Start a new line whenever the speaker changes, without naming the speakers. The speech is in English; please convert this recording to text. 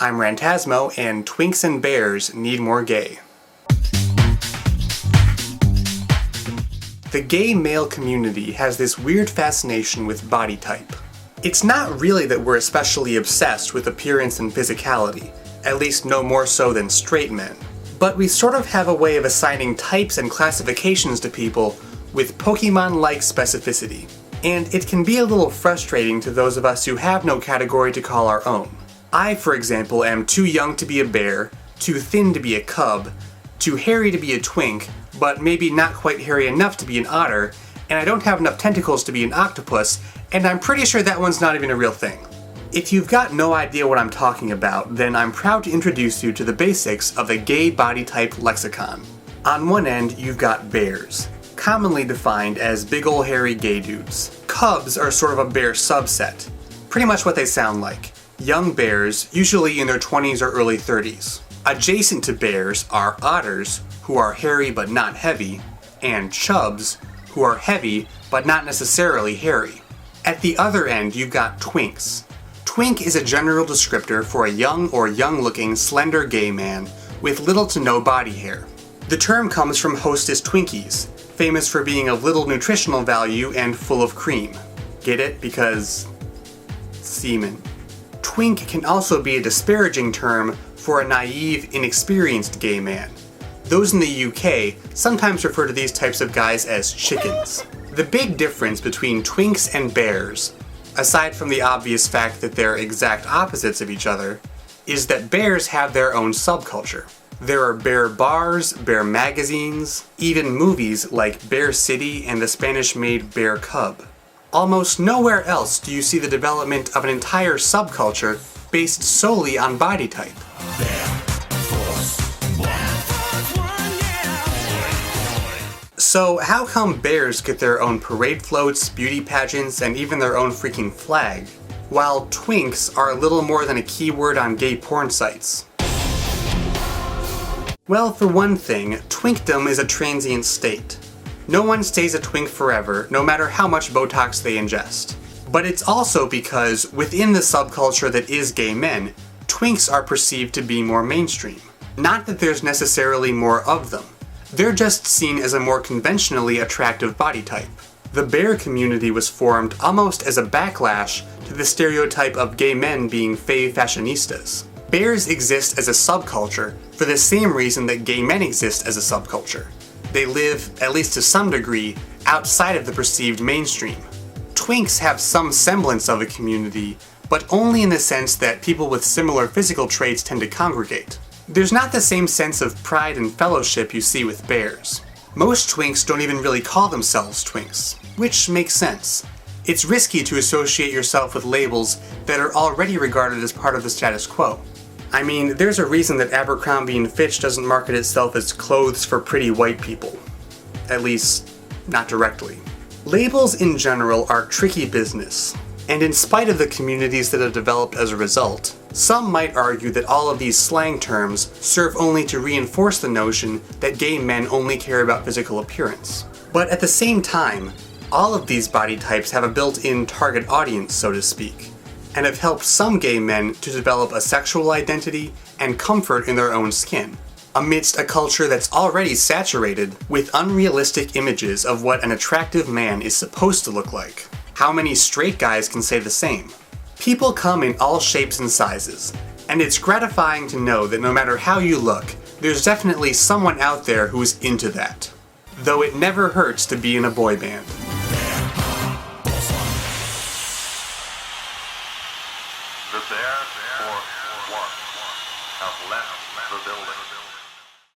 I'm Rantasmo, and Twinks and bears need more gay. The gay male community has this weird fascination with body type. It's not really that we're especially obsessed with appearance and physicality, at least no more so than straight men. But we sort of have a way of assigning types and classifications to people with Pokemon-like specificity. And it can be a little frustrating to those of us who have no category to call our own. I, for example, am too young to be a bear, too thin to be a cub, too hairy to be a twink, but maybe not quite hairy enough to be an otter, and I don't have enough tentacles to be an octopus, and I'm pretty sure that one's not even a real thing. If you've got no idea what I'm talking about, then I'm proud to introduce you to the basics of the gay body type lexicon. On one end, you've got bears, commonly defined as big ol' hairy gay dudes. Cubs are sort of a bear subset, pretty much what they sound like. Young bears, usually in their 20s or early 30s. Adjacent to bears are otters, who are hairy but not heavy, and chubs, who are heavy but not necessarily hairy. At the other end, you've got twinks. Twink is a general descriptor for a young or young-looking slender gay man with little to no body hair. The term comes from Hostess Twinkies, famous for being of little nutritional value and full of cream. Get it? Because semen. Twink can also be a disparaging term for a naive, inexperienced gay man. Those in the UK sometimes refer to these types of guys as chickens. The big difference between twinks and bears, aside from the obvious fact that they're exact opposites of each other, is that bears have their own subculture. There are bear bars, bear magazines, even movies like Bear City and the Spanish-made Bear Cub. Almost nowhere else do you see the development of an entire subculture based solely on body type. So how come bears get their own parade floats, beauty pageants, and even their own freaking flag, while twinks are little more than a keyword on gay porn sites? Well, for one thing, twinkdom is a transient state. No one stays a twink forever, no matter how much Botox they ingest. But it's also because, within the subculture that is gay men, twinks are perceived to be more mainstream. Not that there's necessarily more of them. They're just seen as a more conventionally attractive body type. The bear community was formed almost as a backlash to the stereotype of gay men being fey fashionistas. Bears exist as a subculture for the same reason that gay men exist as a subculture. They live, at least to some degree, outside of the perceived mainstream. Twinks have some semblance of a community, but only in the sense that people with similar physical traits tend to congregate. There's not the same sense of pride and fellowship you see with bears. Most twinks don't even really call themselves twinks, which makes sense. It's risky to associate yourself with labels that are already regarded as part of the status quo. I mean, there's a reason that Abercrombie & Fitch doesn't market itself as clothes for pretty white people. At least, not directly. Labels in general are tricky business, and in spite of the communities that have developed as a result, some might argue that all of these slang terms serve only to reinforce the notion that gay men only care about physical appearance. But at the same time, all of these body types have a built-in target audience, so to speak, and have helped some gay men to develop a sexual identity and comfort in their own skin, amidst a culture that's already saturated with unrealistic images of what an attractive man is supposed to look like. How many straight guys can say the same? People come in all shapes and sizes, and it's gratifying to know that no matter how you look, there's definitely someone out there who's into that. Though it never hurts to be in a boy band.
The bear force one have left the building.